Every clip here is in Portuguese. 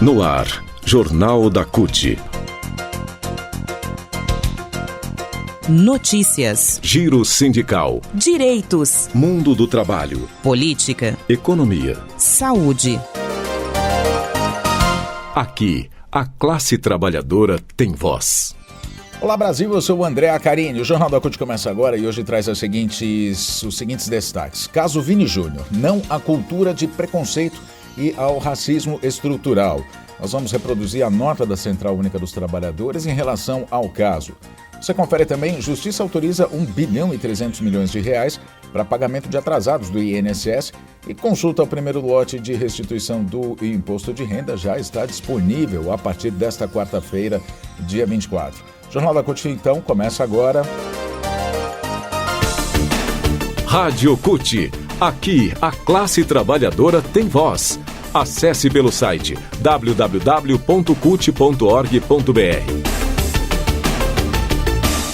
No ar, Jornal da CUT. Notícias, Giro sindical, direitos, mundo do trabalho, política, economia. saúde. Aqui, a classe trabalhadora tem voz. Olá Brasil, eu sou o André Acarini. O Jornal da CUT começa agora e hoje traz os seguintes destaques. Caso Vini Júnior, não à cultura de preconceito e ao racismo estrutural. Nós vamos reproduzir a nota da Central Única dos Trabalhadores em relação ao caso. Você confere também, Justiça autoriza 1 bilhão e 300 milhões de reais para pagamento de atrasados do INSS e consulta ao primeiro lote de restituição do imposto de renda já está disponível a partir desta quarta-feira, dia 24. O Jornal da CUT, então, começa agora. Rádio CUT. Aqui, a classe trabalhadora tem voz. Acesse pelo site www.cut.org.br.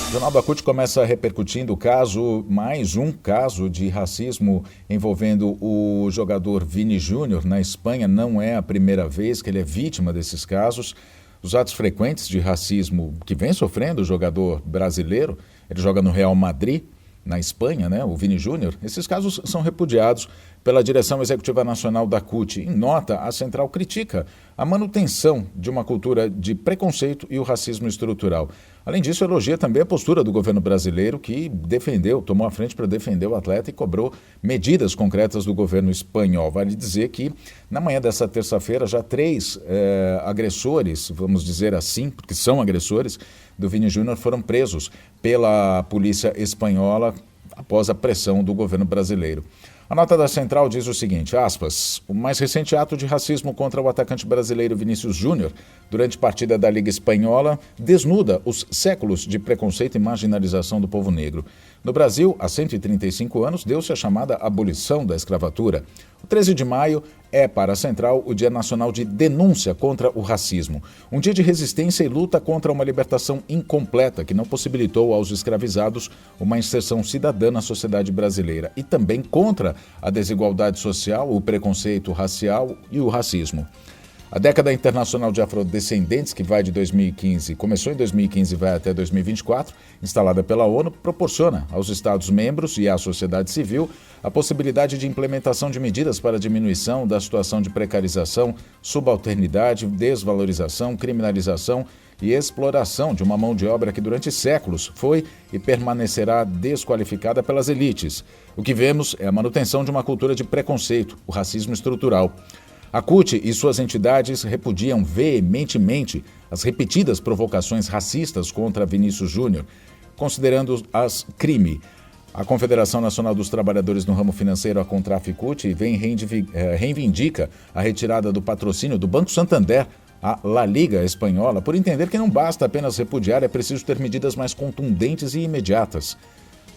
O Jornal da CUT começa repercutindo mais um caso de racismo envolvendo o jogador Vini Júnior na Espanha. Não é a primeira vez que ele é vítima desses casos. Os atos frequentes de racismo que vem sofrendo o jogador brasileiro, ele joga no Real Madrid, na Espanha, o Vini Júnior, esses casos são repudiados pela Direção Executiva Nacional da CUT. Em nota, a Central critica a manutenção de uma cultura de preconceito e o racismo estrutural. Além disso, elogia também a postura do governo brasileiro que tomou a frente para defender o atleta e cobrou medidas concretas do governo espanhol. Vale dizer que, na manhã dessa terça-feira, já 3 agressores, vamos dizer assim, porque são agressores, do Vini Júnior foram presos pela polícia espanhola após a pressão do governo brasileiro. A nota da Central diz o seguinte, aspas, o mais recente ato de racismo contra o atacante brasileiro Vinícius Júnior, durante partida da Liga Espanhola, desnuda os séculos de preconceito e marginalização do povo negro. No Brasil, há 135 anos, deu-se a chamada abolição da escravatura. O 13 de maio é, para a Central, o Dia Nacional de Denúncia contra o Racismo. Um dia de resistência e luta contra uma libertação incompleta que não possibilitou aos escravizados uma inserção cidadã na sociedade brasileira. E também contra a desigualdade social, o preconceito racial e o racismo. A década internacional de afrodescendentes, que começou em 2015 e vai até 2024, instalada pela ONU, proporciona aos Estados-membros e à sociedade civil a possibilidade de implementação de medidas para a diminuição da situação de precarização, subalternidade, desvalorização, criminalização e exploração de uma mão de obra que durante séculos foi e permanecerá desqualificada pelas elites. O que vemos é a manutenção de uma cultura de preconceito, o racismo estrutural. A CUT e suas entidades repudiam veementemente as repetidas provocações racistas contra Vinícius Júnior, considerando-as crime. A Confederação Nacional dos Trabalhadores no Ramo Financeiro, a Contraficut, reivindica a retirada do patrocínio do Banco Santander à La Liga espanhola, por entender que não basta apenas repudiar, é preciso ter medidas mais contundentes e imediatas.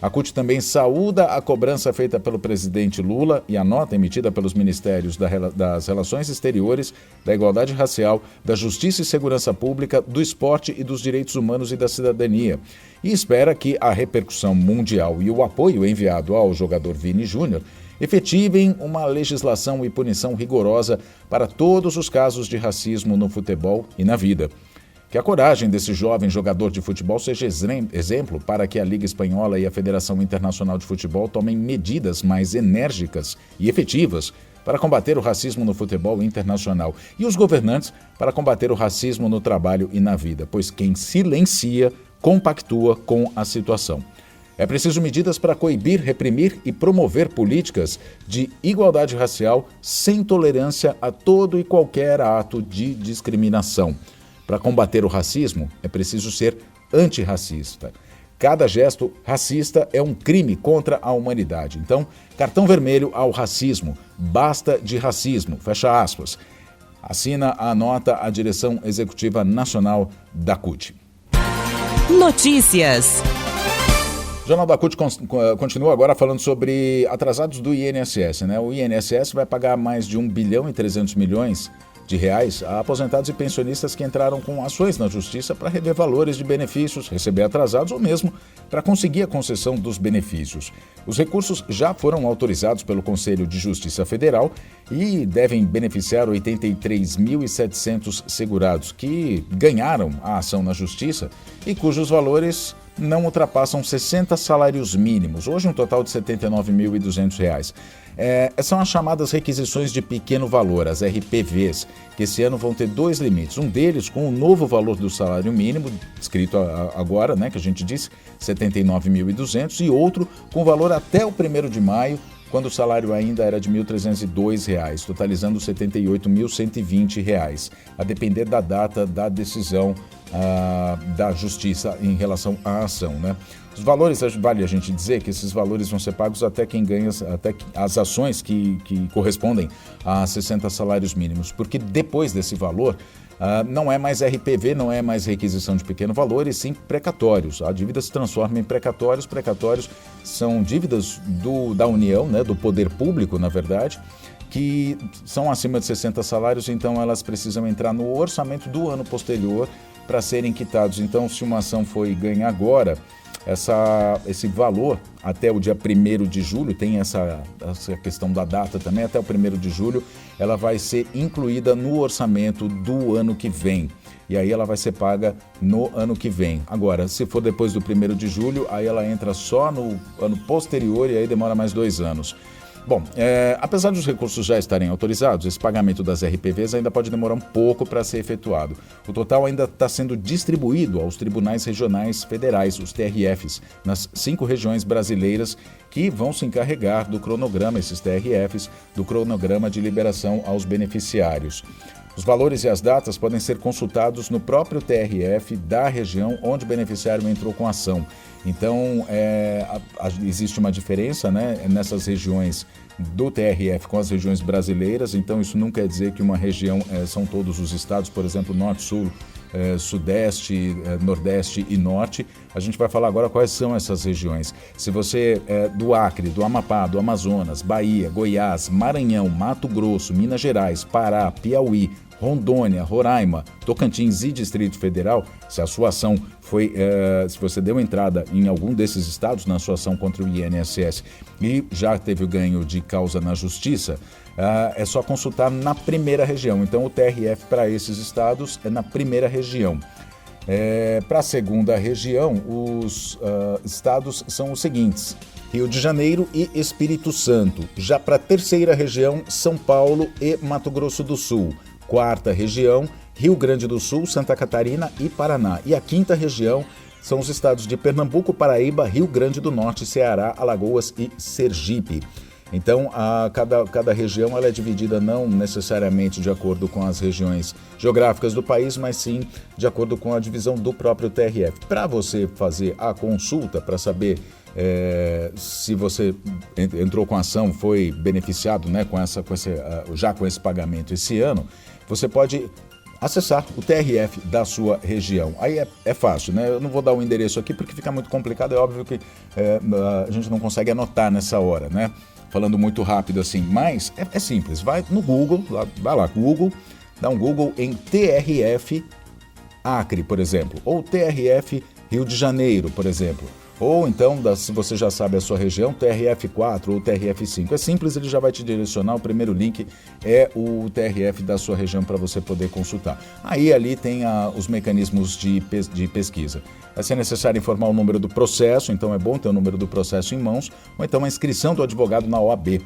A CUT também saúda a cobrança feita pelo presidente Lula e a nota emitida pelos Ministérios das Relações Exteriores, da Igualdade Racial, da Justiça e Segurança Pública, do Esporte e dos Direitos Humanos e da Cidadania. E espera que a repercussão mundial e o apoio enviado ao jogador Vini Júnior efetivem uma legislação e punição rigorosa para todos os casos de racismo no futebol e na vida. Que a coragem desse jovem jogador de futebol seja exemplo para que a Liga Espanhola e a Federação Internacional de Futebol tomem medidas mais enérgicas e efetivas para combater o racismo no futebol internacional e os governantes para combater o racismo no trabalho e na vida, pois quem silencia compactua com a situação. É preciso medidas para coibir, reprimir e promover políticas de igualdade racial sem tolerância a todo e qualquer ato de discriminação. Para combater o racismo, é preciso ser antirracista. Cada gesto racista é um crime contra a humanidade. Então, cartão vermelho ao racismo. Basta de racismo. Fecha aspas. Assina a nota a Direção Executiva Nacional da CUT. Notícias. O Jornal da CUT continua agora falando sobre atrasados do INSS. O INSS vai pagar mais de 1 bilhão e 300 milhões de reais a aposentados e pensionistas que entraram com ações na Justiça para rever valores de benefícios, receber atrasados ou mesmo para conseguir a concessão dos benefícios. Os recursos já foram autorizados pelo Conselho de Justiça Federal e devem beneficiar 83.700 segurados que ganharam a ação na Justiça e cujos valores não ultrapassam 60 salários mínimos, hoje um total de R$ 79.200. São as chamadas requisições de pequeno valor, as RPVs, que esse ano vão ter dois limites. Um deles com o novo valor do salário mínimo, escrito agora, né, que a gente disse, R$ 79.200, e outro com valor até o 1º de maio, quando o salário ainda era de R$ 1.302, totalizando R$ 78.120, a depender da data da decisão da Justiça em relação à ação, né? Os valores, vale a gente dizer que esses valores vão ser pagos até quem ganha, até as ações que correspondem a 60 salários mínimos, porque depois desse valor não é mais RPV, não é mais requisição de pequeno valor, e sim precatórios. A dívida se transforma em precatórios. Precatórios são dívidas da União, né, do poder público, na verdade, que são acima de 60 salários, então elas precisam entrar no orçamento do ano posterior para serem quitados. Então, se uma ação foi ganha agora, esse valor até o dia 1º de julho, tem essa questão da data também, até o 1º de julho, ela vai ser incluída no orçamento do ano que vem. E aí ela vai ser paga no ano que vem. Agora, se for depois do 1º de julho, aí ela entra só no ano posterior e aí demora mais 2 anos. Bom, apesar dos recursos já estarem autorizados, esse pagamento das RPVs ainda pode demorar um pouco para ser efetuado. O total ainda está sendo distribuído aos tribunais regionais federais, os TRFs, nas 5 regiões brasileiras que vão se encarregar do cronograma, esses TRFs, do cronograma de liberação aos beneficiários. Os valores e as datas podem ser consultados no próprio TRF da região onde o beneficiário entrou com a ação. Então, existe uma diferença, né, nessas regiões do TRF com as regiões brasileiras. Então, isso não quer dizer que uma região são todos os estados, por exemplo, Norte, Sul, Sudeste, Nordeste e Norte. A gente vai falar agora quais são essas regiões. Se você é do Acre, do Amapá, do Amazonas, Bahia, Goiás, Maranhão, Mato Grosso, Minas Gerais, Pará, Piauí, Rondônia, Roraima, Tocantins e Distrito Federal, se a sua ação foi, se você deu entrada em algum desses estados na sua ação contra o INSS e já teve o ganho de causa na Justiça, é só consultar na primeira região. Então o TRF para esses estados é na primeira região. Para a segunda região, os estados são os seguintes: Rio de Janeiro e Espírito Santo. Já para a terceira região, São Paulo e Mato Grosso do Sul. Quarta região, Rio Grande do Sul, Santa Catarina e Paraná. E a quinta região são os estados de Pernambuco, Paraíba, Rio Grande do Norte, Ceará, Alagoas e Sergipe. Então, cada região ela é dividida não necessariamente de acordo com as regiões geográficas do país, mas sim de acordo com a divisão do próprio TRF. Para você fazer a consulta, para saber se você entrou com a ação, foi beneficiado, né, já com esse pagamento esse ano, você pode acessar o TRF da sua região. Aí é fácil, né? Eu não vou dar o endereço aqui porque fica muito complicado, é óbvio que a gente não consegue anotar nessa hora, né? Falando muito rápido assim, mas é simples, vai no Google, vai lá, Google, dá um Google em TRF Acre, por exemplo, ou TRF Rio de Janeiro, por exemplo. Ou então, se você já sabe a sua região, TRF4 ou TRF5. É simples, ele já vai te direcionar. O primeiro link é o TRF da sua região para você poder consultar. Aí ali tem os mecanismos de pesquisa. Vai ser necessário informar o número do processo, então é bom ter o número do processo em mãos, ou então a inscrição do advogado na OAB.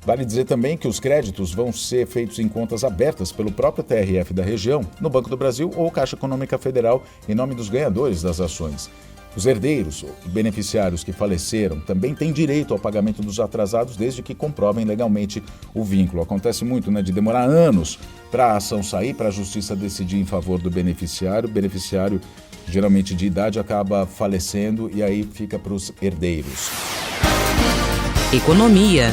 Vale dizer também que os créditos vão ser feitos em contas abertas pelo próprio TRF da região, no Banco do Brasil ou Caixa Econômica Federal, em nome dos ganhadores das ações. Os herdeiros ou beneficiários que faleceram também têm direito ao pagamento dos atrasados desde que comprovem legalmente o vínculo. Acontece muito, né, de demorar anos para a ação sair, para a justiça decidir em favor do beneficiário. O beneficiário, geralmente de idade, acaba falecendo e aí fica para os herdeiros. Economia.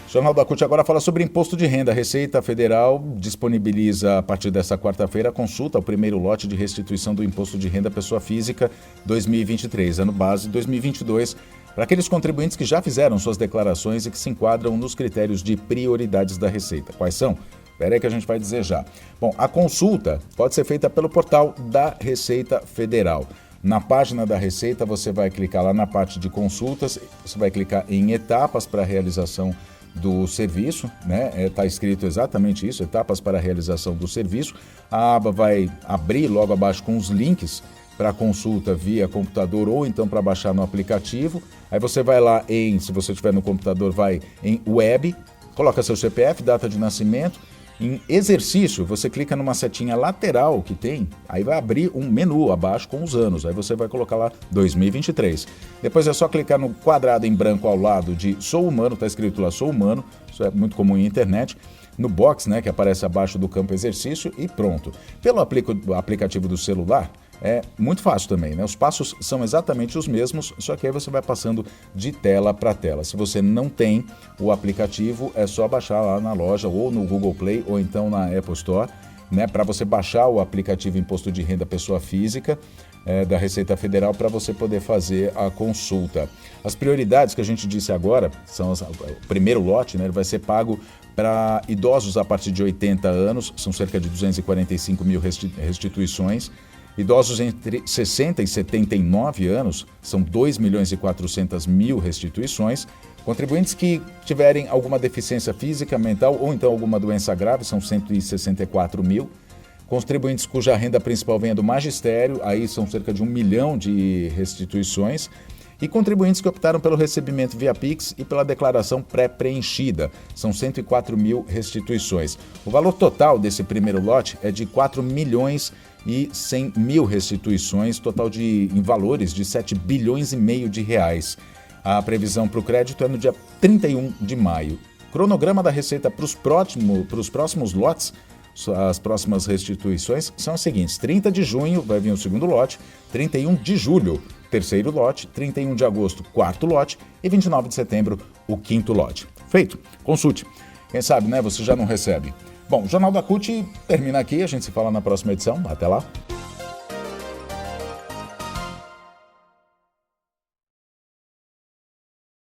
O Jornal da CUT agora fala sobre imposto de renda. A Receita Federal disponibiliza a partir desta quarta-feira a consulta ao primeiro lote de restituição do imposto de renda pessoa física 2023, ano base 2022, para aqueles contribuintes que já fizeram suas declarações e que se enquadram nos critérios de prioridades da Receita. Quais são? Espera aí que a gente vai dizer já. Bom, a consulta pode ser feita pelo portal da Receita Federal. Na página da Receita, você vai clicar lá na parte de consultas, você vai clicar em etapas para a realização do serviço, né? Está escrito exatamente isso, etapas para a realização do serviço. A aba vai abrir logo abaixo com os links para consulta via computador ou então para baixar no aplicativo. Aí você vai lá se você estiver no computador, vai em web, coloca seu CPF, data de nascimento. Em exercício, você clica numa setinha lateral que tem, aí vai abrir um menu abaixo com os anos, aí você vai colocar lá 2023. Depois é só clicar no quadrado em branco ao lado de sou humano, está escrito lá sou humano, isso é muito comum em internet, no box, né, que aparece abaixo do campo exercício e pronto. Pelo aplicativo do celular, é muito fácil também, né? Os passos são exatamente os mesmos, só que aí você vai passando de tela para tela. Se você não tem o aplicativo, é só baixar lá na loja ou no Google Play ou então na Apple Store, né? Para você baixar o aplicativo Imposto de Renda Pessoa Física da Receita Federal para você poder fazer a consulta. As prioridades que a gente disse agora, são o primeiro lote, né? Ele vai ser pago para idosos a partir de 80 anos, são cerca de 245 mil restituições. Idosos entre 60 e 79 anos, são 2 milhões e 400 mil restituições. Contribuintes que tiverem alguma deficiência física, mental ou então alguma doença grave, são 164 mil. Contribuintes cuja renda principal venha do magistério, aí são cerca de 1 milhão de restituições. E contribuintes que optaram pelo recebimento via Pix e pela declaração pré-preenchida. São 104 mil restituições. O valor total desse primeiro lote é de 4 milhões e 100 mil restituições, total em valores de 7 bilhões e meio de reais. A previsão para o crédito é no dia 31 de maio. Cronograma da Receita para os próximos lotes, as próximas restituições são as seguintes: 30 de junho vai vir o segundo lote, 31 de julho, terceiro lote, 31 de agosto, quarto lote e 29 de setembro, o quinto lote. Feito? Consulte. Quem sabe, né? Você já não recebe. Bom, o Jornal da CUT termina aqui, a gente se fala na próxima edição. Até lá.